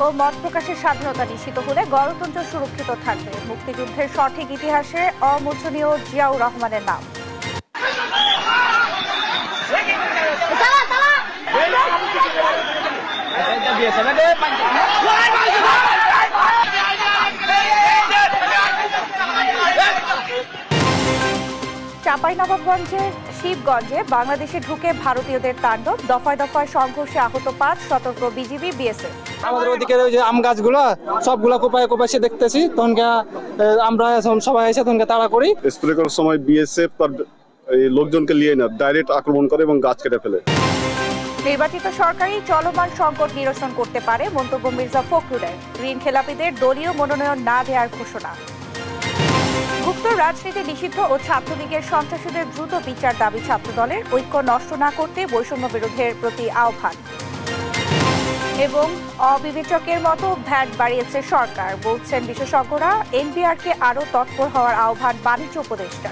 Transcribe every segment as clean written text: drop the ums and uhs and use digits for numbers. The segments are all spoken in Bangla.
ও মত প্রকাশের স্বাধীনতা নিশ্চিত হলে গণতন্ত্র সুরক্ষিত থাকবে। মুক্তিযুদ্ধের সঠিক ইতিহাসে অমোচনীয় জিয়াউর রহমানের নাম। চাঁপাইনবাবগঞ্জের শিবগঞ্জে বাংলাদেশে ঢুকে ভারতীয়দের তাণ্ডব, দফায় দফায় সংঘর্ষে আহত ৫, সতর্ক বিজিবি বিএসএফ। আমাদের ওদিকে ওই যে আম গাছগুলো সবগুলা কোপায় কোপায় দেখতেছি, তখন আমরা সবাই এসে তখন তাড়া করি। স্প্রে করার সময় বিএসএফ তার এই লোকজনকে নিয়ে না ডাইরেক্ট আক্রমণ করে এবং গাছ কেটে ফেলে। নির্বাচিত সরকারই চলমান সংকট নিরসন করতে পারে মন্তব্য মির্জা ফখরুলের। ঋণ খেলাপিদের দলীয় মনোনয়ন না দেওয়ার ঘোষণা। গুপ্ত রাজনীতি নিষিদ্ধ ও ছাত্রলীগের সন্ত্রাসীদের দ্রুত বিচার দাবি ছাত্রদলের। ঐক্য নষ্ট না করতে বৈষম্য বিরোধের প্রতি আহ্বান। এবং অবিবেচকের মতো ভ্যাট বাড়িয়েছে সরকার, বলছেন বিশেষজ্ঞরা। এনবিআরকে আরও তৎপর হওয়ার আহ্বান বাণিজ্য উপদেষ্টা।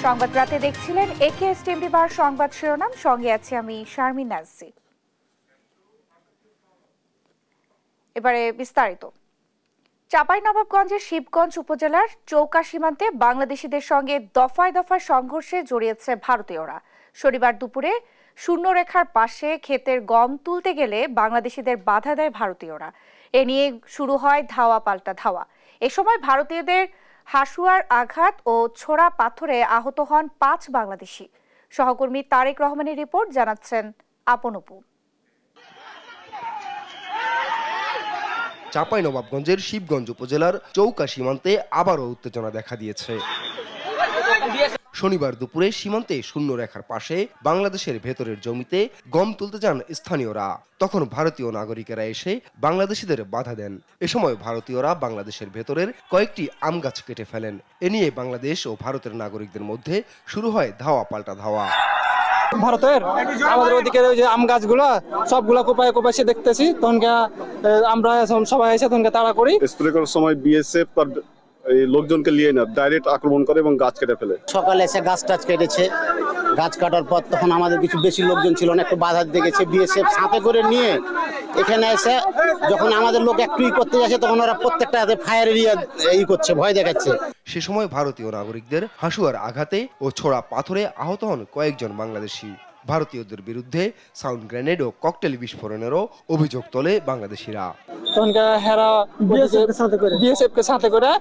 সংবাদ রাতে দেখছিলেন একেএস টিভি বার সংবাদ শিরোনাম, সঙ্গে আছি আমি শারমিন নাজসি। এবারে বিস্তারিত। চাঁপাইনবাবগঞ্জের শিবগঞ্জ উপজেলার চৌকা সীমান্তে বাংলাদেশিদের সঙ্গে দফায় দফায় সংঘর্ষে জড়িয়েছে ভারতীয়রা। শনিবার দুপুরে শূন্যরেখার পাশে ক্ষেতের গম তুলতে গেলে বাংলাদেশিদের বাধা দেয় ভারতীয়রা। এ নিয়ে শুরু হয় ধাওয়া পাল্টা ধাওয়া। এ সময় ভারতীয়দের হাসুয়ার আঘাত ও ছোড়া পাথরে আহত হন ৫ বাংলাদেশি। সহকর্মী তারেক রহমানের রিপোর্ট, জানাচ্ছেন আপন অপু। চাঁপাইনবাবগঞ্জের শিবগঞ্জ উপজেলার চৌকা সীমান্তে আবারও উত্তেজনা দেখা দিয়েছে। শনিবার দুপুরে সীমান্তে শূন্যরেখার পাশে বাংলাদেশের ভেতরের জমিতে গম তুলতে যান স্থানীয়রা। তখন ভারতীয় নাগরিকেরা এসে বাংলাদেশিদের বাধা দেন। এ সময় ভারতীয়রা বাংলাদেশের ভেতরের কয়েকটি আম গাছ কেটে ফেলেন। এ নিয়ে বাংলাদেশ ও ভারতের নাগরিকদের মধ্যে শুরু হয় ধাওয়া পাল্টা ধাওয়া। ভারতের আমাদের ওদিকে ওই যে আম গাছগুলো সবগুলা কোপায় কোপায় দেখতেছি, তখন আমরা সবাই এসে তখন তাড়া করি। স্প্রে করার সময় বিএসএফ তার এই লোকজনকে নিয়ে না ডাইরেক্ট আক্রমণ করে এবং গাছ কেটে ফেলে। সকালে এসে গাছ টাছ কেটেছে। গাছ কাটার পর তখন আমাদের কিছু বেশি লোকজন ছিল না, একটু বাধা দিয়ে গেছে। বিএসএফ সাথে করে নিয়ে এখানে এসে যখন আমাদের লোক একটু করতে যাচ্ছে, তখন ওরা প্রত্যেকটা হাতে ফায়ার এরিয়া করছে, ভয় দেখাচ্ছে। সে সময় ভারতীয় নাগরিকদের হাসুয়ার আঘাতে ও ছোড়া পাথরে আহত হন কয়েকজন বাংলাদেশি। ভারতীয়দের বিরুদ্ধে সাউন্ড গ্রেনেড ও ককটেল বিস্ফোরণেরও অভিযোগ তোলে বাংলাদেশিরা। তখন হেরা বিএসএফ কে সাথে করে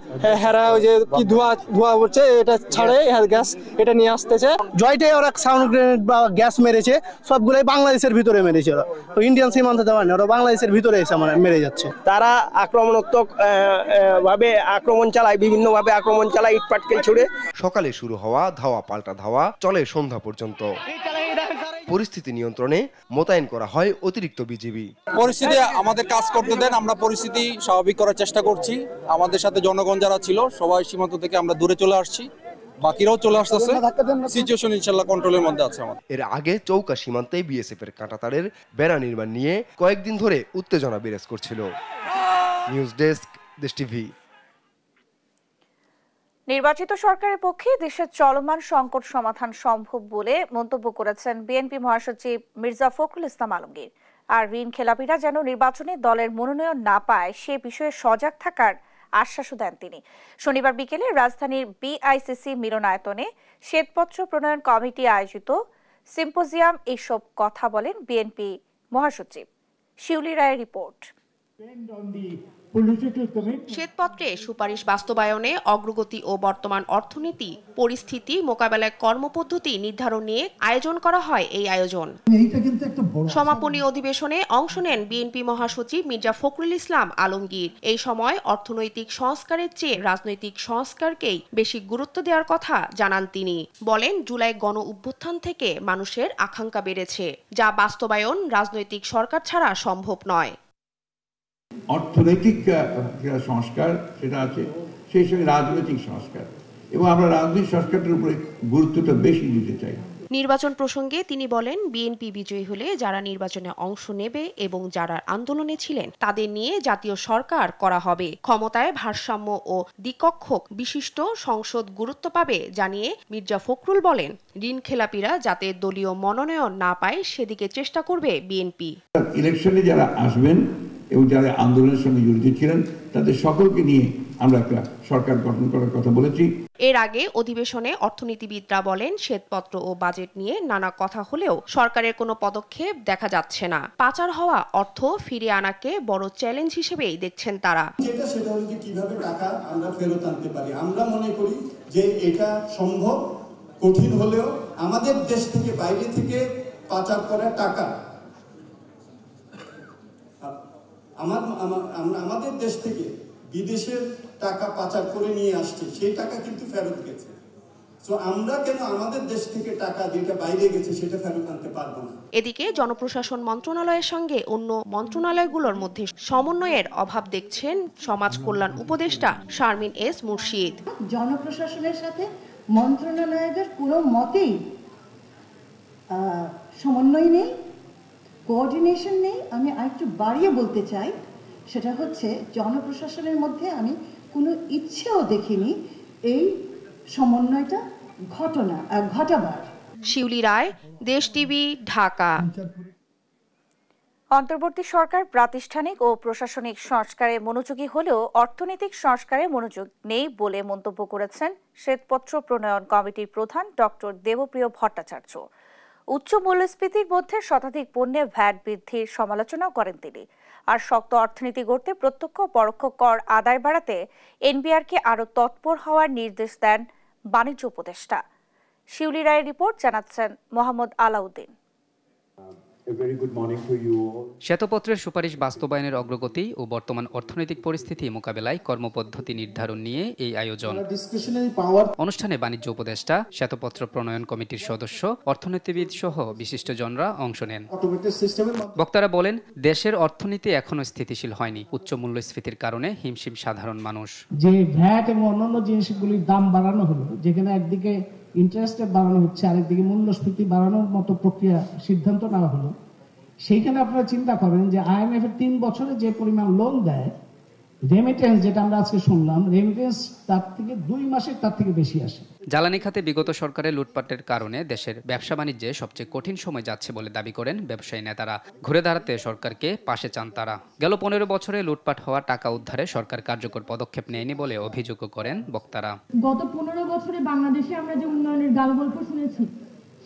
হেরা ওই যে কি ধোয়া উঠছে এটা ছাড়ে গ্যাস এটা নিয়ে আসতেছে। জয়টাই ওরা সাউন্ড গ্রেনেড বা গ্যাস মেরেছে, সবগুলোই বাংলাদেশের ভিতরে মেরেছে। ওরা ইন্ডিয়ান সীমান্তে দেওয়া নেই, ওরা বাংলাদেশের ভিতরে এসে মেরে যাচ্ছে। তারা আক্রমণাত্মক ভাবে আক্রমণ চালায়, বিভিন্ন ভাবে আক্রমণ চালায়, ইট পাটকেল ছুড়ে। সকালে শুরু হওয়া ধাওয়া পাল্টা ধাওয়া চলে সন্ধ্যা পর্যন্ত। পরিস্থিতি নিয়ন্ত্রণে মোতায়েন করা হয় অতিরিক্ত বিজিবি। পরিস্থিতি আমাদের কাজ করতে দেন, আমরা পরিস্থিতি স্বাভাবিক করার চেষ্টা করছি। আমাদের সাথে জনগণ যারা ছিল সবাই সীমান্ত থেকে আমরা দূরে চলে আসছি, বাকিরাও চলে আসতেছে। সিচুয়েশন ইনশাআল্লাহ কন্ট্রোলের মধ্যে আছে আমাদের। এর আগে চৌকা সীমান্তে বিএসএফ এর কাঁটাতারের বেড়া নির্মাণ নিয়ে কয়েকদিন ধরে উত্তেজনা বিরাজ করছিল। নিউজ ডেস্ক, দেশ টিভি। নির্বাচিত সরকারের পক্ষে দেশের চলমান সংকট সমাধান সম্ভব বলে মন্তব্য করেছেন বিএনপি মহাসচিব মির্জা ফখরুল ইসলাম আলমগীর। আর ঋণ খেলাপিরা যেন নির্বাচনে দলের মনোনয়ন না পায় সে বিষয়ে সজাগ থাকার আশ্বাসও দেন তিনি। শনিবার বিকেলে রাজধানীর বিআইসিসি মিলনায়তনে শ্বেতপত্র প্রণয়ন কমিটি আয়োজিত সিম্পোজিয়াম এইসব কথা বলেন বিএনপি মহাসচিব। শিউলি রায়ের রিপোর্ট। শ্বেতপত্রে সুপারিশ বাস্তবায়নে অগ্রগতি ও বর্তমান অর্থনীতি পরিস্থিতি মোকাবেলায় কর্মপদ্ধতি নির্ধারণ নিয়ে আয়োজন করা হয় এই আয়োজন। সমাপনী অধিবেশনে অংশ নেন বিএনপি মহাসচিব মির্জা ফখরুল ইসলাম আলমগীর। এই সময় অর্থনৈতিক সংস্কারের চেয়ে রাজনৈতিক সংস্কারকেই বেশি গুরুত্ব দেওয়ার কথা জানান তিনি। বলেন, জুলাই গণ অভ্যুত্থান থেকে মানুষের আকাঙ্ক্ষা বেড়েছে, যা বাস্তবায়ন রাজনৈতিক সরকার ছাড়া সম্ভব নয়। অর্থনৈতিক সংস্কার সেটা আছে, সেই সঙ্গে রাজনৈতিক সংস্কার, এবং আমরা রাজনৈতিক সংস্কারের উপরে গুরুত্বটা বেশি দিতে চাই। নির্বাচন প্রসঙ্গে তিনি বলেন, বিএনপি বিজয়ী হলে যারা নির্বাচনে অংশ নেবে এবং যারা আন্দোলনে ছিলেন তাদের নিয়ে জাতীয় সরকার করা হবে। ক্ষমতায় ভারসাম্য ও দ্বিকক্ষ বিশিষ্ট সংসদ গুরুত্ব পাবে জানিয়ে মির্জা ফখরুল বলেন, ঋণখেলাপিরা যাতে দলীয় মনোনয়ন না পায় সেদিকে চেষ্টা করবে বিএনপি। ইলেকশনে যারা আসবেন এবং যারা আন্দোলনের সঙ্গে জড়িত ছিলেন তাদের সকলকে নিয়ে আমরা একটা সরকার গঠন করার কথা বলেছি। এর আগে অধিবেশনে অর্থনীতিবিদরা বলেন, শ্বেতপত্র ও বাজেট নিয়ে নানা কথা হলেও সরকারের কোনো পদক্ষেপ দেখা যাচ্ছে না। পাচার হওয়া অর্থ ফিরিয়ে আনাকে বড় চ্যালেঞ্জ হিসেবেই দেখছেন তারা। সেটা হলো যে কিভাবে টাকা আমরা ফেরত আনতে পারি। আমরা মনে করি যে এটা সম্ভব, কঠিন হলেও আমাদের দেশ থেকে বাইরে থেকে পাচার করা টাকা আমাদের দেশ থেকে বিদেশের টাকা পাচার করে নিয়ে আসছে, সেই টাকা কিন্তু ফেরত গেছে। তো আমরা কেন আমাদের দেশ থেকে টাকা যেটা বাইরে গেছে সেটা ফেরত আনতে পারবো না? এদিকে জনপ্রশাসন মন্ত্রণালয়ের সঙ্গে অন্য মন্ত্রণালয়গুলোর মধ্যে সমন্বয়ের অভাব দেখছেন সমাজ কল্যাণ উপদেষ্টা শারমিন এস মুর্শিদ। জনপ্রশাসনের সাথে মন্ত্রণালয়ের কোনো মতেই সমন্বয় নেই, কোঅর্ডিনেশন নেই। আমি আরেকটু বাড়িয়ে বলতে চাই, সেটা হচ্ছে জনপ্রশাসনের মধ্যে আমি কোনো ইচ্ছেও দেখিনি এই সমন্বয়টা ঘটাবার। শিউলি রায়, দেশ টিভি, ঢাকা। অন্তর্বর্তী সরকার প্রাতিষ্ঠানিক ও প্রশাসনিক সংস্কারে মনোযোগী হলেও অর্থনৈতিক সংস্কারে মনোযোগ নেই বলে মন্তব্য করেছেন শ্বেতপত্র প্রণয়ন কমিটির প্রধান ডক্টর দেবপ্রিয় ভট্টাচার্য। উচ্চ মূল্যস্ফীতির মধ্যে শতাধিক পণ্যে ভ্যাট বৃদ্ধির সমালোচনাও করেন তিনি। আর শক্ত অর্থনীতি গড়তে প্রত্যক্ষ পরোক্ষ কর আদায় বাড়াতে এনবিআরকে আরও তৎপর হওয়ার নির্দেশ দেন বাণিজ্য উপদেষ্টা। শিউলি রায়ের রিপোর্ট জানাচ্ছেন মোহাম্মদ আলাউদ্দিন। শ্বেতপত্রের সুপারিশ বাস্তবায়নের অগ্রগতি ও বর্তমান অর্থনৈতিক পরিস্থিতি মোকাবেলায় কর্মপদ্ধতি নির্ধারণ নিয়ে এই আয়োজন। অনুষ্ঠানে বাণিজ্য উপদেষ্টা, শ্বেতপত্র প্রণয়ন কমিটির সদস্য, অর্থনীতিবিদ সহ বিশিষ্টজনরা অংশ নেন। বক্তারা বলেন, দেশের অর্থনীতি এখনো স্থিতিশীল হয়নি। উচ্চ মূল্যস্ফীতির কারণে হিমশিম সাধারণ মানুষ। যে ভ্যাট এবং অন্যান্য জিনিসগুলির দাম বাড়ানো হলো, যেখানে একদিকে ইন্টারেস্ট রেট বাড়ানো হচ্ছে, আরেকদিকে মূল্যস্ফীতি বাড়ানোর মতো প্রক্রিয়া সিদ্ধান্ত নেওয়া হলো, সেইখানে আপনারা চিন্তা করেন যে IMF এর 3 বছরে যে পরিমাণ লোন দেয়, রেমিটেন্স যেটা আমরা আজকে শুনলাম, রেমিটেন্স তার থেকে 2 মাসের তার থেকে বেশি আসে। জ্বালানি খাতে বিগত সরকারের লুটপাটের কারণে দেশের ব্যবসা বাণিজ্যে সবচেয়ে কঠিন সময় যাচ্ছে বলে দাবি করেন ব্যবসায়ী নেতারা। ঘুরে দাঁড়াতে সরকারকে পাশে চান তারা। গেল 15 বছরে লুটপাট হওয়া টাকা উদ্ধারে সরকার কার্যকর পদক্ষেপ নেয়নি বলে অভিযোগ করেন বক্তারা। গত 15 বছরে বাংলাদেশে আমরা যে উন্নয়নের গল্প শুনেছি,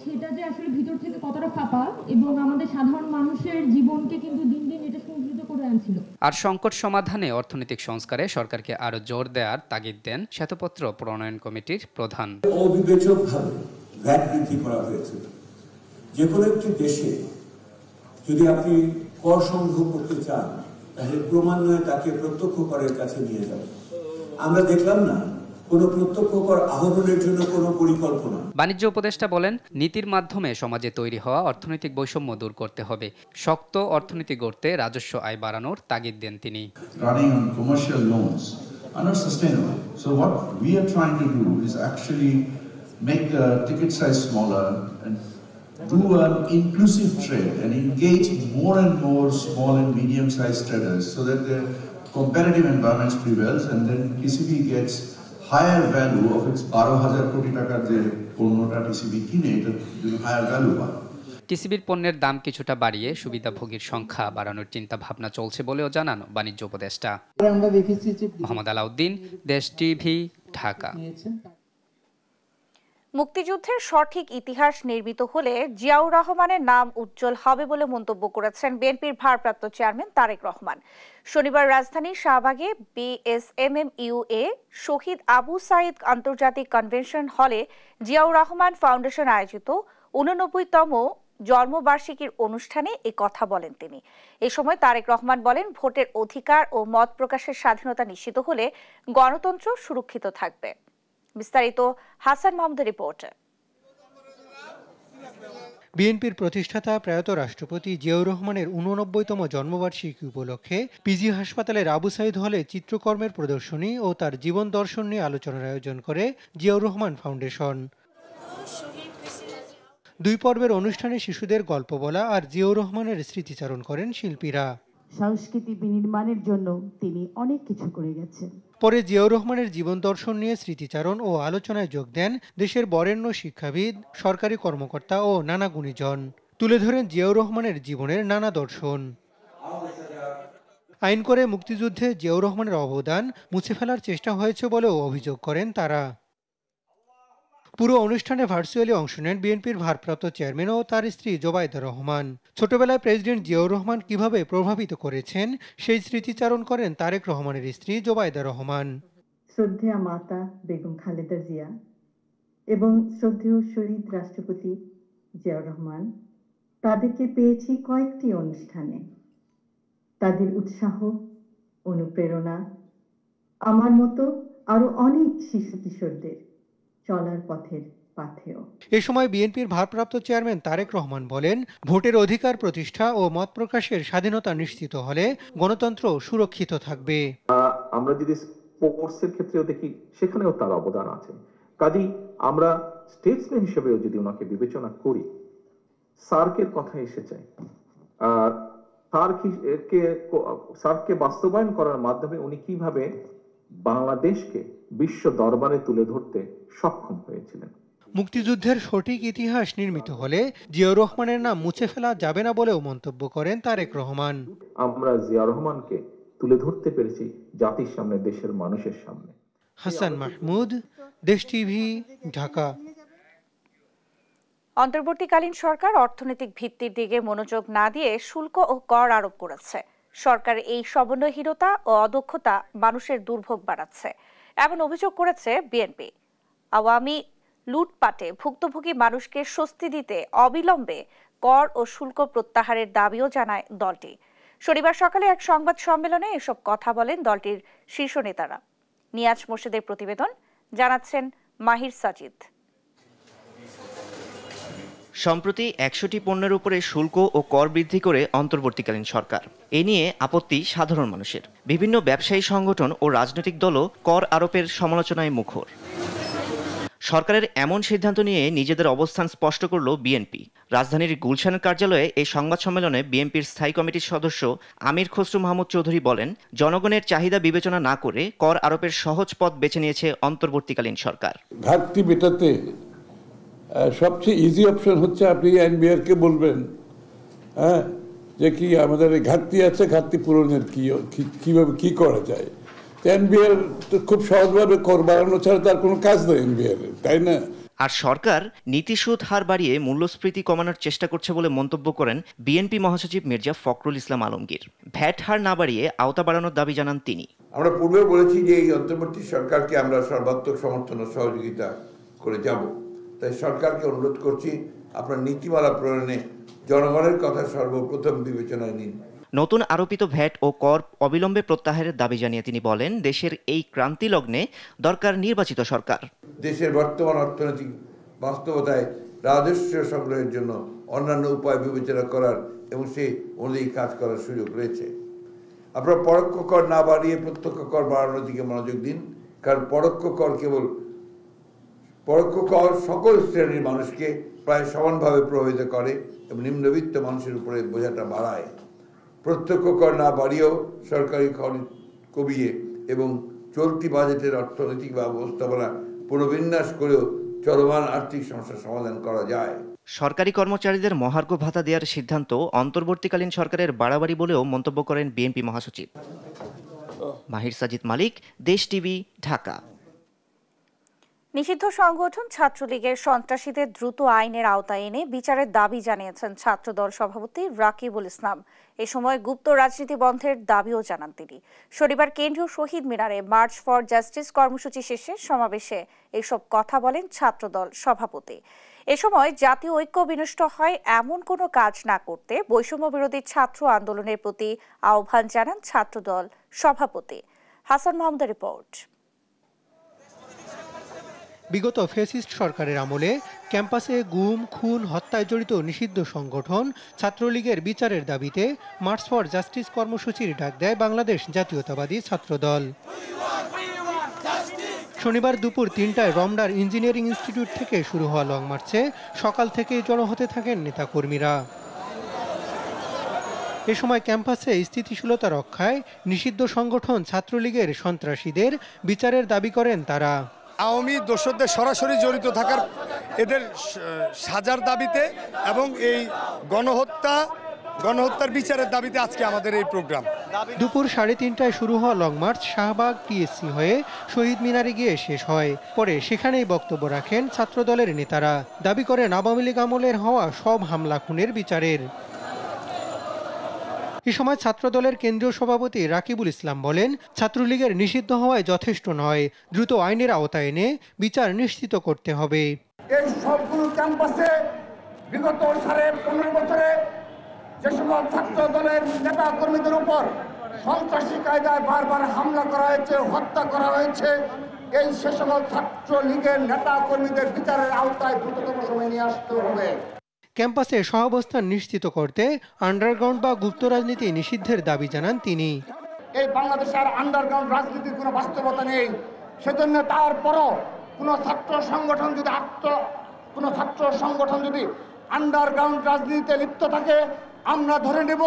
সেটা যে আসলে ভিতর থেকে কতটা ফাঁপা এবং আমাদের সাধারণ মানুষের জীবনকে কিন্তু দিন দিন এটা সংকীর্ণ করে আনছিল। আর সংকট সমাধানে অর্থনৈতিক সংস্কারে সরকারকে আরো জোর দেওয়ার তাগিদ দেন শ্বেতপত্র প্রণয়ন কমিটির প্রধান। অবিবেচকভাবে ভ্যাট বৃদ্ধি করা হয়েছে। যে কোনো একটি দেশে যদি আপনি কর সংগ্রহ করতে চান, তাহলে ক্রমান্বয়ে তাকে প্রত্যক্ষ করের কাছে নিয়ে যাবেন। আমরা দেখলাম না কোনো প্রত্যক্ষ কর আহরণের জন্য কোনো পরিকল্পনা। বাণিজ্য উপদেষ্টা বলেন, নীতির মাধ্যমে সমাজে তৈরি হওয়া অর্থনৈতিক বৈষম্য দূর করতে হবে। শক্ত অর্থনীতি গড়তে রাজস্ব আয় বাড়ানোর তাগিদ দেন তিনি। Running on commercial loans are not sustainable. So what we are trying to do is actually make the ticket size smaller and do an inclusive trade and engage more and more small and medium-sized traders so that the competitive environment prevails and then TCB gets higher value of its 12,000 কোটি টাকার যে পণ্যটা টিসিবি কিনে, এটা হায়ার ভ্যালু পায়। টিসিবির পণ্যের দাম কিছুটা বাড়িয়ে সুবিধাভোগীর সংখ্যা বাড়ানোর চিন্তা ভাবনা চলছে বলেও জানান বাণিজ্য উপদেষ্টা। মোহাম্মদ আলাউদ্দিন, দেশ টিভি, ঢাকা। মুক্তিযুদ্ধের সঠিক ইতিহাস নির্মিত হলে জিয়াউর রহমানের নাম উজ্জ্বল হবে বলে মন্তব্য করেছেন বিএনপির ভারপ্রাপ্ত চেয়ারম্যান তারেক রহমান। শনিবার রাজধানীর শাহবাগে BSMMUA শহীদ আবু সাঈদ আন্তর্জাতিক কনভেনশন হলে জিয়াউর রহমান ফাউন্ডেশন আয়োজিত 89তম জন্মবার্ষিকীর অনুষ্ঠানে এ কথা বলেন তিনি। এ সময় তারেক রহমান বলেন, ভোটের অধিকার ও মত প্রকাশের স্বাধীনতা নিশ্চিত হলে গণতন্ত্র সুরক্ষিত থাকবে। বিস্তারিত হাসান মাহমুদের রিপোর্টে। বিএনপির প্রতিষ্ঠাতা প্রয়াত রাষ্ট্রপতি জিয়াউর রহমানের 89তম জন্মবার্ষিকী উপলক্ষে পিজি হাসপাতালের আবু সাঈদ হলে চিত্রকর্মের প্রদর্শনী ও তার জীবন দর্শন নিয়ে আলোচনার আয়োজন করে জিয়াউর রহমান ফাউন্ডেশন। দুই পর্বের অনুষ্ঠানে শিশুদের গল্প বলা আর জিয়াউর রহমানের স্মৃতিচারণ করেন শিল্পীরা। সংস্কৃতি বিনির্মাণের জন্য তিনি অনেক কিছু করে গেছেন। পরে জিয়াউর রহমানের জীবন দর্শন নিয়ে স্মৃতিচারণ ও আলোচনায় যোগ দেন দেশের বরেণ্য শিক্ষাবিদ, সরকারি কর্মকর্তা ও নানা গুণীজন। তুলে ধরেন জিয়াউর রহমানের জীবনের নানা দর্শন। আইন করে মুক্তিযুদ্ধে জিয়াউর রহমানের অবদান মুছে ফেলার চেষ্টা হয়েছে বলেও অভিযোগ করেন তারা। পুরো অনুষ্ঠানে ভার্চুয়ালি অংশ নেন বিএনপির ভারপ্রাপ্ত চেয়ারম্যান ও তার স্ত্রী জোবাইদা রহমান। ছোটবেলায় প্রেসিডেন্ট জিয়াউর রহমান কিভাবে প্রভাবিত করেছেন সেই স্মৃতিচারণ করেন তারেক রহমানের স্ত্রী জোবাইদা রহমান। শ্রদ্ধেয়া মাতা বেগম খালেদা জিয়া এবং শ্রদ্ধেয় শহীদ রাষ্ট্রপতি জিয়াউর রহমান, তাদেরকে পেয়েছি কয়েকটি অনুষ্ঠানে। তাদের উৎসাহ, অনুপ্রেরণা আমার মতো আরো অনেক শিশু কিশোরদের চলার পথের পাথেয়। এ সময় বিএনপির ভারপ্রাপ্ত চেয়ারম্যান তারেক রহমান বলেন, ভোটের অধিকার প্রতিষ্ঠা ও মত প্রকাশের স্বাধীনতা নিশ্চিত হলে গণতন্ত্র সুরক্ষিত থাকবে। আমরা যদি স্পোর্টসের ক্ষেত্রেও দেখি, সেখানেও তার অবদান আছে। কাজেই আমরা স্টেটসম্যান হিসেবেও যদি ওনাকে বিবেচনা করি, সার্কের কথা এসেছে, সার্ককে বাস্তবায়ন করার মাধ্যমে উনি কিভাবে বাংলাদেশকে বিশ্ব দরবারে তুলে ধরতে সক্ষম হয়েছিলেন। মুক্তিযুদ্ধের সঠিক ইতিহাস নির্মিত হলে জিয়াউর রহমানের নাম মুছে ফেলা যাবে না বলেও মন্তব্য করেন তারেক রহমান। আমরা জিয়াউর রহমানকে তুলে ধরতে পেরেছি জাতির সামনে, দেশের মানুষের সামনে। হাসান মাহমুদ, দেশ টিভি, ঢাকা। অন্তর্বর্তীকালীন সরকার অর্থনৈতিক ভিত্তির দিকে মনোযোগ না দিয়ে শুল্ক ও কর আরোপ করেছে। সরকারের এই সমন্বয়হীনতা ও অদক্ষতা মানুষের দুর্ভোগ বাড়াচ্ছে, এমন অভিযোগ করেছে বিএনপি। আওয়ামী লুটপাটে ভুক্তভোগী মানুষকে স্বস্তি দিতে অবিলম্বে কর ও শুল্ক প্রত্যাহারের দাবিও জানায় দলটি। শনিবার সকালে এক সংবাদ সম্মেলনে এসব কথা বলেন দলটির শীর্ষ নেতারা। নিয়াজ মোর্শেদের প্রতিবেদন, জানাচ্ছেন মাহির সাজিদ। সম্প্রতি ১০০টি পণ্যের উপরে শুল্ক ও কর বৃদ্ধি করে অন্তর্বর্তীকালীন সরকার। এ নিয়ে আপত্তি সাধারণ মানুষের। বিভিন্ন ব্যবসায়ী সংগঠন ও রাজনৈতিক দলও কর আরোপের সমালোচনায় মুখর। সরকারের এমন সিদ্ধান্ত নিয়ে নিজেদের অবস্থান স্পষ্ট করল বিএনপি। রাজধানীর গুলশানের কার্যালয়ে এই সংবাদ সম্মেলনে বিএনপির স্থায়ী কমিটির সদস্য আমির খসরু মাহমুদ চৌধুরী বলেন, জনগণের চাহিদা বিবেচনা না করে কর আরোপের সহজ পথ বেছে নিয়েছে অন্তর্বর্তীকালীন সরকার। ঘাটতি মেটাতে সবচেয়ে ইজি অপশন হচ্ছে আপনি এনবিআর কে বলবেন, হ্যাঁ, যে কি আমাদের ঘাটতি আছে, ঘাটতি পূরণের কিভাবে কি করা যায়। এনবিআর তো খুব সহজভাবে কর বাড়ানো ছাড়া তার কোনো কাজ নেই এনবিআর, তাই না? আর সরকার নীতি সুদ হার বাড়িয়ে মূল্যস্ফীতি কমানোর চেষ্টা করছে বলে মন্তব্য করেন বিএনপি মহাসচিব মির্জা ফখরুল ইসলাম আলমগীর। ভ্যাট হার না বাড়িয়ে আওতা বাড়ানোর দাবি জানান তিনি। আমরা পূর্বে বলেছি যে এই অন্তর্বর্তী সরকারকে আমরা সর্বাত্মক সমর্থন ও সহযোগিতা করে যাব। তাই সরকারকে অনুরোধ করছি, আপনার নীতিমালা প্রণয়নে জনগণের কথা সর্বপ্রথম বিবেচনায় নিন। নতুন আরোপিত ভ্যাট ও কর অবিলম্বে প্রত্যাহারের দাবি জানিয়ে তিনি বলেন, দেশের এই ক্রান্তি লগ্নে দরকার নির্বাচিত সরকার। দেশের বর্তমান অর্থনৈতিক বাস্তবতায় রাজস্ব সংগ্রহের জন্য অন্যান্য উপায় বিবেচনা করার এবং সেই অনুযায়ী কাজ করার সুযোগ রয়েছে। আপনারা পরোক্ষ কর না বাড়িয়ে প্রত্যক্ষ কর বাড়ানোর দিকে মনোযোগ দিন, কারণ পরোক্ষ কর সকল শ্রেণীর মানুষকে প্রায় সমানভাবে প্রভাবিত করে এবং নিম্নবিত্ত মানুষের উপরে বোঝাটা বাড়ায়। প্রত্যক্ষ কর না বাড়িয়েও সরকারি খরচ কমিয়ে এবং চলতি বাজেটের অর্থনৈতিক ব্যবস্থাপনা পুনর্বিন্যাস করেও চলমান আর্থিক সমস্যার সমাধান করা যায়। সরকারি কর্মচারীদের মহার্ঘ ভাতা দেওয়ার সিদ্ধান্ত অন্তর্বর্তীকালীন সরকারের বাড়াবাড়ি বলেও মন্তব্য করেন বিএনপি মহাসচিব। মাহির সাজিদ মালিক, দেশ টিভি, ঢাকা। নিষিদ্ধ সংগঠন ছাত্রলীগের সন্ত্রাসীদের দ্রুত আইনের আওতায় এনে বিচারের দাবি জানিয়েছেন ছাত্রদল সভাপতি রাকিবুল ইসলাম। এ সময় গুপ্ত রাজনীতি বন্ধের দাবিও জানান তিনি। শনিবার কেন্দ্রীয় শহীদ মিনারে মার্চ ফর জাস্টিস কর্মসূচি শেষে সমাবেশে এসব কথা বলেন ছাত্রদল সভাপতি। এ সময় জাতীয় ঐক্য বিনষ্ট হয় এমন কোনো কাজ না করতে বৈষম্য বিরোধী ছাত্র আন্দোলনের প্রতি আহ্বান জানান ছাত্রদল সভাপতি। হাসান মাহমুদের রিপোর্ট। বিগত ফ্যাসিস্ট সরকারের আমলে ক্যাম্পাসে গুম, খুন, হত্যায় জড়িত নিষিদ্ধ সংগঠন ছাত্রলীগের বিচারের দাবিতে মার্চ ফর জাস্টিস কর্মসূচির ডাক দেয় বাংলাদেশ জাতীয়তাবাদী ছাত্রদল। শনিবার দুপুর 3টায় রমনার ইঞ্জিনিয়ারিং ইনস্টিটিউট থেকে শুরু হওয়া লং মার্চে সকাল থেকেই জড়ো হতে থাকেন নেতাকর্মীরা। এ সময় ক্যাম্পাসে স্থিতিশীলতা রক্ষায় নিষিদ্ধ সংগঠন ছাত্রলীগের সন্ত্রাসীদের বিচারের দাবি করেন তারা। আওয়ামী দোসরদের সরাসরি জড়িত থাকার এদের সাজার দাবিতে এবং এই গণহত্যার বিচারের দাবিতে আজকে আমাদের এই প্রোগ্রাম। দুপুর 3:30টায় শুরু হওয়া লং মার্চ শাহবাগ টিএসসি হয়ে শহীদ মিনারে গিয়ে শেষ হয়। পরে সেখানেই বক্তব্য রাখেন ছাত্রদলের নেতারা। দাবি করেন আওয়ামী লীগ আমলের হওয়া সব হামলা খুনের বিচারের। এ সময় ছাত্রদলের কেন্দ্রীয় সভাপতি রাকিবুল ইসলাম বলেন, ছাত্রলীগের নিষিদ্ধ হওয়ায় যথেষ্ট নয়, দ্রুত আইনের আওতায় এনে বিচার নিশ্চিত করতে হবে। এই সবগুলো ক্যাম্পাসে বিগত 15 বছরে যে সকল ছাত্র দলের নেতা কর্মীদের উপর সন্ত্রাসী কায়দায় বারবার হামলা করা হয়েছে, হত্যা করা হয়েছে, এই সে সকল ছাত্রলীগের নেতা কর্মীদের বিচারের আওতায় দ্রুততম সময় নিয়ে আসতে হবে। ক্যাম্পাসে সহাবস্থান নিশ্চিত করতে আন্ডারগ্রাউন্ড বা গুপ্ত রাজনীতি নিষিদ্ধের দাবি জানান তিনি। এই বাংলাদেশের আন্ডারগ্রাউন্ড রাজনীতির কোনো বাস্তবতা নেই, সেজন্য তারপরও কোনো ছাত্র সংগঠন যদি আন্ডারগ্রাউন্ড রাজনীতিতে লিপ্ত থাকে, আমরা ধরে নেব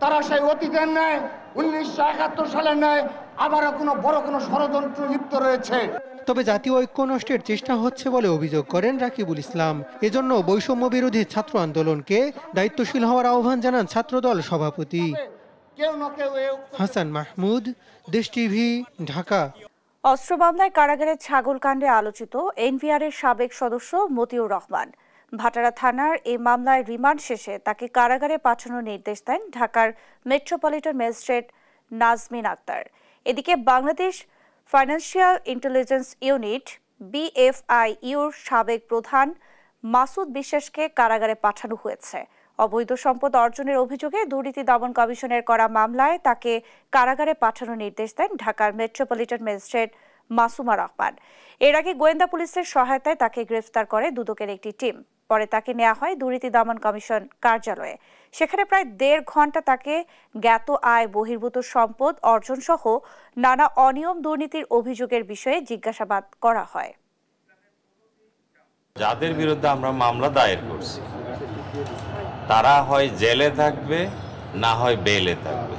তারা সেই অতীতের ন্যায় 1971 সালের ন্যায় আবারও কোনো বড় কোনো ষড়যন্ত্র লিপ্ত রয়েছে। তবে জাতীয় ঐক্য নষ্টের চেষ্টা হচ্ছে বলে অভিযোগ করেন রাকিবুল ইসলাম। এজন্য বৈষম্য বিরোধী ছাত্র আন্দোলনকে দায়িত্বশীল হওয়ার আহ্বান জানান ছাত্রদল সভাপতি হাসান মাহমুদ, দেশ টিভি, ঢাকা। অস্ত্র মামলায় কারাগারে ছাগল কাণ্ডে আলোচিত এনভিআরের সাবেক সদস্য মতিউর রহমান ভাটারা থানার এই মামলায় রিমান্ড শেষে তাকে কারাগারে পাঠানোর নির্দেশ দেন ঢাকার মেট্রোপলিটন ম্যাজিস্ট্রেট নাজমিন আক্তার। এদিকে বাংলাদেশ ফাইন্যান্সিয়াল ইন্টেলিজেন্স ইউনিট BFIUর সাবেক প্রধান মাসুদ বিশ্বাসকে কারাগারে পাঠানো হয়েছে। অবৈধ সম্পদ অর্জনের অভিযোগে দুর্নীতি দমন কমিশনের করা মামলায় তাকে কারাগারে পাঠানোর নির্দেশ দেন ঢাকার মেট্রোপলিটন ম্যাজিস্ট্রেট মাসুমা রহমান। এর আগে গোয়েন্দা পুলিশের সহায়তায় তাকে গ্রেফতার করে দুদকের একটি টিম। পরে তাকে নেওয়া হয় দুর্নীতি দমন কমিশন কার্যালয়ে। সেখানে প্রায় 1.5 ঘন্টা তাকে জ্ঞাত আয় বহির্ভূত সম্পদ অর্জন সহ নানা অনিয়ম দুর্নীতির অভিযোগের বিষয়ে জিজ্ঞাসাবাদ করা হয়। যাদের বিরুদ্ধে আমরা মামলা দায়ের করছি তারা হয় জেলে থাকবে, না হয় বেলে থাকবে।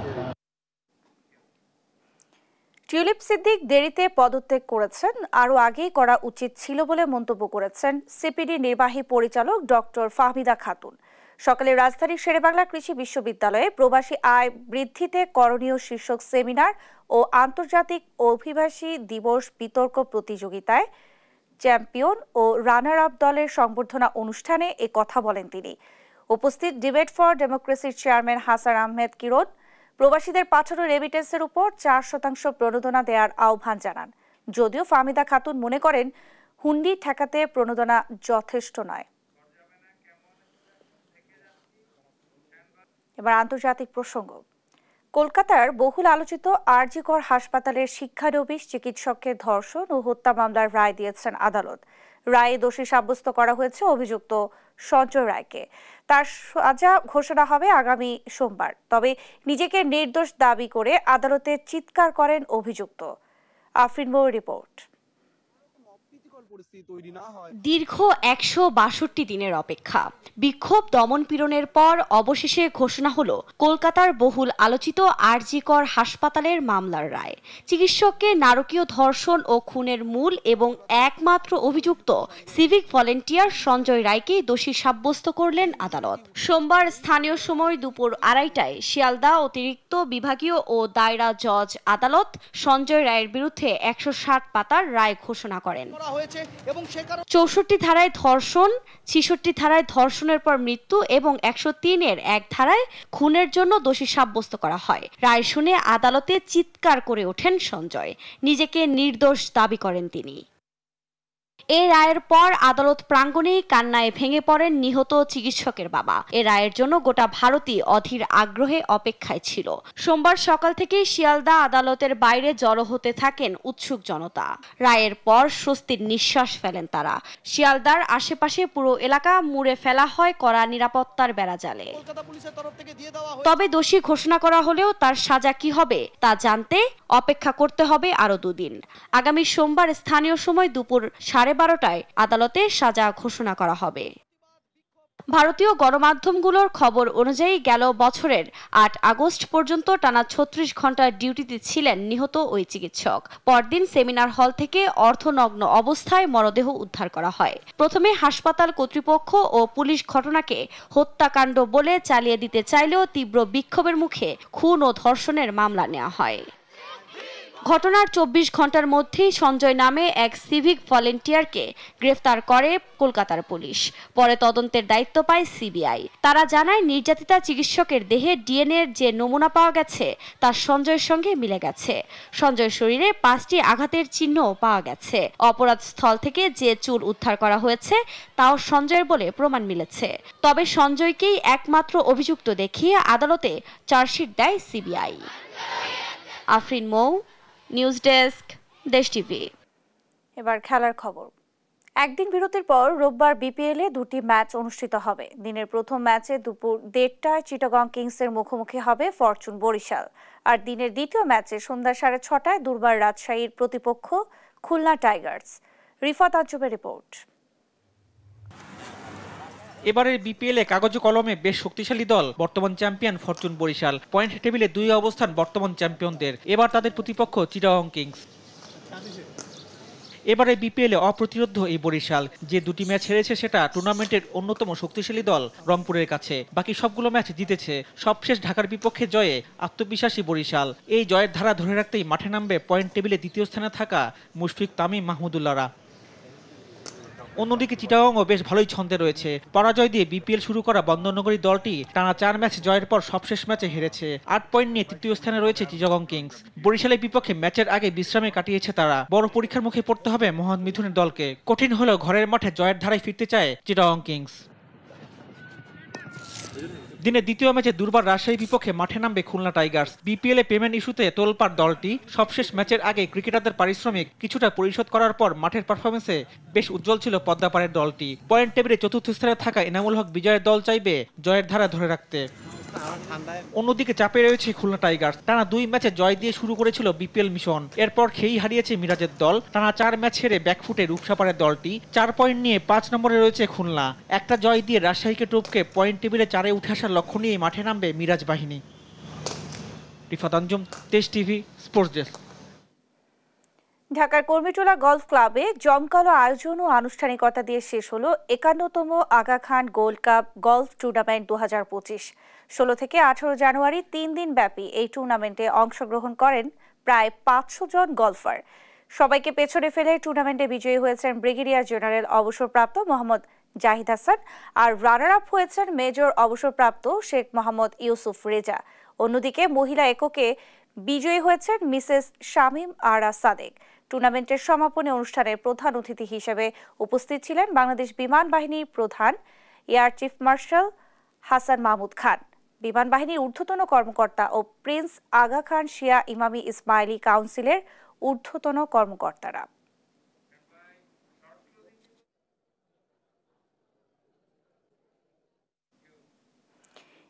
টিউলিপ সিদ্দিক দেরিতে পদত্যাগ করেছেন, আরও আগেই করা উচিত ছিল বলে মন্তব্য করেছেন সিপিডি নির্বাহী পরিচালক ডক্টর ফাহমিদা খাতুন। সকালে রাজধানীর শেরেবাংলা কৃষি বিশ্ববিদ্যালয়ে প্রবাসী আয় বৃদ্ধিতে করণীয় শীর্ষক সেমিনার ও আন্তর্জাতিক অভিবাসী দিবস বিতর্ক প্রতিযোগিতায় চ্যাম্পিয়ন ও রানার আপ দলের সংবর্ধনা অনুষ্ঠানে এ কথা বলেন তিনি। উপস্থিত ডিবেট ফর ডেমোক্রেসির চেয়ারম্যান হাসান আহমেদ কিরণ প্রবাসীদের পাঠানো রেমিটেন্সের উপর 4% প্রণোদনা দেওয়ার আহ্বান জানান। যদিও ফাহমিদা খাতুন মনে করেন হুন্ডি ঠেকাতে প্রণোদনা যথেষ্ট নয়। এবার আন্তর্জাতিক প্রসঙ্গ। কলকাতার বহুল আলোচিত আরজি কর হাসপাতালের শিক্ষানবিশ চিকিৎসককে ধর্ষণ ও হত্যা মামলার রায় দিয়েছেন আদালত। রায়ে দোষী সাব্যস্ত করা হয়েছে অভিযুক্ত সঞ্জয় রায়কে। তার সাজা ঘোষণা হবে আগামী সোমবার। তবে নিজেকে নির্দোষ দাবি করে আদালতে চিৎকার করেন অভিযুক্ত। আফরিন মৌর রিপোর্ট। দীর্ঘ 162 দিনের অপেক্ষা, বিক্ষোভ দমন পীড়নের পর অবশেষে ঘোষণা হলো কলকাতার বহুল আলোচিত আরজি কর হাসপাতালের মামলার রায়। চিকিৎসককে নারকীয় ধর্ষণ ও খুনের মূল এবং একমাত্র অভিযুক্ত সিভিক ভলেন্টিয়ার সঞ্জয় রায়কে দোষী সাব্যস্ত করলেন আদালত। সোমবার স্থানীয় সময় দুপুর 2:30টায় শিয়ালদা অতিরিক্ত বিভাগীয় ও দায়রা জজ আদালত সঞ্জয় রায়ের বিরুদ্ধে 160 পাতার রায় ঘোষণা করেন। 64 ধারায় ধর্ষণ, 66 ধারায় ধর্ষণের পর মৃত্যু এবং 103-এর 1 ধারায় খুনের জন্য দোষী সাব্যস্ত করা হয়। রায় শুনে আদালতে চিৎকার করে ওঠেন সঞ্জয়। নিজেকে নির্দোষ দাবি করেন তিনি। এই রায়ের পর আদালত প্রাঙ্গণেই কান্নায় ভেঙে পড়েন নিহত চিকিৎসকের বাবা। এ রায়ের জন্য গোটা ভারতই অধীর আগ্রহে অপেক্ষায় ছিল। সোমবার সকাল থেকেই শিয়ালদা আদালতের বাইরে জড়ো হতে থাকেন উৎসুক জনতা। রায়ের পর স্বস্তির নিঃশ্বাস ফেলেন তারা। শিয়ালদার আশেপাশে পুরো এলাকা মুড়ে ফেলা হয় কড়া নিরাপত্তার বেড়াজালে। তবে দোষী ঘোষণা করা হলেও তার সাজা কি হবে তা জানতে অপেক্ষা করতে হবে আরো 2 দিন। আগামী সোমবার স্থানীয় সময় দুপুর 12:30টায় আদালতে সাজা ঘোষণা করা হবে। ভারতীয় গণমাধ্যমগুলোর খবর অনুযায়ী গেল বছরের 8 আগস্ট পর্যন্ত টানা 36 ঘন্টা ডিউটিতে ছিলেন নিহত ওই চিকিৎসক। পরদিন সেমিনার হল থেকে অর্ধনগ্ন অবস্থায় মরদেহ উদ্ধার করা হয়। প্রথমে হাসপাতাল কর্তৃপক্ষ ও পুলিশ ঘটনাকে হত্যাকাণ্ড বলে চালিয়ে দিতে চাইলেও তীব্র বিক্ষোভের মুখে খুন ও ধর্ষণের মামলা নেওয়া হয়। ঘটনার 24 ঘন্টার মধ্যেই সঞ্জয় নামে এক সিভিক ভলেন্টিয়ারকে গ্রেফতার করে কলকাতার পুলিশ। পরে তদন্তের দায়িত্ব পায় সিবিআই। তারা জানায় নির্যাতিতা চিকিৎসকের দেহে ডিএনএ যে নমুনা পাওয়া গেছে তা সঞ্জয়ের সঙ্গে মিলে গেছে। সঞ্জয়ের শরীরে 5টি আঘাতের চিহ্নও পাওয়া গেছে। অপরাধ স্থল থেকে যে চুল উদ্ধার করা হয়েছে তাও সঞ্জয়ের বলে প্রমাণ মিলেছে। তবে সঞ্জয়কেই একমাত্র অভিযুক্ত দেখিয়ে আদালতে চার্জশিট দেয় সিবিআই। আফরিন মৌ, নিউজ ডেস্ক, দেশ টিভি। এবার খেলার খবর। একদিন বিরতির পর রোববার বিপিএল-এ 2টি ম্যাচ অনুষ্ঠিত হবে। দিনের প্রথম ম্যাচে দুপুর 1:30টায় চিটাগং কিংসের মুখোমুখি হবে ফরচুন বরিশাল। আর দিনের দ্বিতীয় ম্যাচে সন্ধ্যা 6:30টায় দুর্বার রাজশাহীর প্রতিপক্ষ খুলনা টাইগার্স। রিফাত আঞ্জুমের রিপোর্ট। এবারের বিপিএল-এ কাগজে কলমে বেশ শক্তিশালী দল বর্তমান চ্যাম্পিয়ন ফরচুন বরিশাল। পয়েন্ট টেবিলে 2 অবস্থান বর্তমান চ্যাম্পিয়নদের। এবার তাদের প্রতিপক্ষ চিটাগং কিংস। এবারে বিপিএল-এ অপ্রতিরোধ্য এই বরিশাল। যে 2টি ম্যাচ হেরেছে সেটা টুর্নামেন্টের অন্যতম শক্তিশালী দল রংপুরের কাছে। বাকি সবগুলো ম্যাচ জিতেছে। সবশেষ ঢাকার বিপক্ষে জয়ে আত্মবিশ্বাসী বরিশাল। এই জয়ের ধারা ধরে রাখতেই মাঠে নামবে পয়েন্ট টেবিলে 2য় স্থানে থাকা মুশফিক, তামিম, মাহমুদুল্লাহরা। অন্যদিকে চিটাগংও বেশ ভালোই ছন্দে রয়েছে। পরাজয় দিয়ে বিপিএল শুরু করা বন্দরনগরী দলটি টানা 4 ম্যাচ জয়ের পর সবশেষ ম্যাচে হেরেছে। 8 পয়েন্ট নিয়ে 3য় স্থানে রয়েছে চিটাগং কিংস। বরিশালের বিপক্ষে ম্যাচের আগে বিশ্রামে কাটিয়েছে তারা। বড় পরীক্ষার মুখে পড়তে হবে মোহাম্মদ মিথুনের দলকে। কঠিন হলেও ঘরের মাঠে জয়ের ধারায় ফিরতে চায় চিটাগং কিংস। দিনের দ্বিতীয় ম্যাচে দুর্বার রাজশাহীর বিপক্ষে মাঠে নামবে খুলনা টাইগার্স। বিপিএল-এ পেমেন্ট ইস্যুতে তোলপাড় দলটি। সবশেষ ম্যাচের আগে ক্রিকেটারদের পারিশ্রমিক কিছুটা পরিশোধ করার পর মাঠের পারফরমেন্সে বেশ উজ্জ্বল ছিল পদ্মাপাড়ের দলটি। পয়েন্ট টেবিলে 4র্থ স্থানে থাকা এনামুল হক বিজয়ের দল চাইবে জয়ের ধারা ধরে রাখতে। অন্যদিকে চাপে রয়েছে খুলনা টাইগার্স। টানা 2 ম্যাচে জয় দিয়ে শুরু করেছিল বিপিএল মিশন। এরপর খেই হারিয়েছে মিরাজের দল। টানা 4 ম্যাচ হেরে ব্যাকফুটে রূপসাপাড়ের দলটি। 4 পয়েন্ট নিয়ে 5 নম্বরে রয়েছে খুলনা। একটা জয় দিয়ে রাজশাহীকে টপকে পয়েন্ট টেবিলে 4-এ উঠে আসার লক্ষ্য নিয়ে মাঠে নামবে মিরাজ বাহিনী। রিফাত আঞ্জুম, দেশ টিভি, স্পোর্টস ডেস্ক। ঢাকার কর্মীটোলা গলফ ক্লাবে জমকালো আয়োজন ও আনুষ্ঠানিকতা দিয়ে শেষ হলো 51তম Aga Khan gold cup golf tournament 2025। 16 থেকে 18 জানুয়ারি 3 দিন ব্যাপী এই টুর্নামেন্টে অংশগ্রহণ করেন প্রায় 500 জন গলফার। সবাইকে পেছনে ফেলে টুর্নামেন্টে বিজয়ী হয়েছেন ব্রিগেডিয়ার জেনারেল অবসরপ্রাপ্ত মোহাম্মদ জাহিদ হাসান। আর রানার আপ হয়েছেন মেজর অবসরপ্রাপ্ত শেখ মোহাম্মদ ইউসুফ রেজা। অন্যদিকে মহিলা এককে বিজয়ী হয়েছেন মিসেস শামীম আরা সাদেক। টুর্নামেন্টের সমাপনী অনুষ্ঠানে প্রধান অতিথি হিসেবে উপস্থিত ছিলেন বাংলাদেশ বিমান বাহিনীর প্রধান air chief marshal Hasan Mahmud Khan, বিমান বাহিনীর ঊর্ধ্বতন কর্মকর্তা ও প্রিন্স আগা খান শিয়া ইমামি ইসমাইলি কাউন্সিলের ঊর্ধ্বতন কর্মকর্তারা।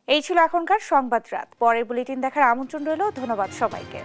এই ছিল এখনকার সংবাদ রাত। পরের বুলেটিন দেখার আমন্ত্রণ রইল। ধন্যবাদ সবাইকে।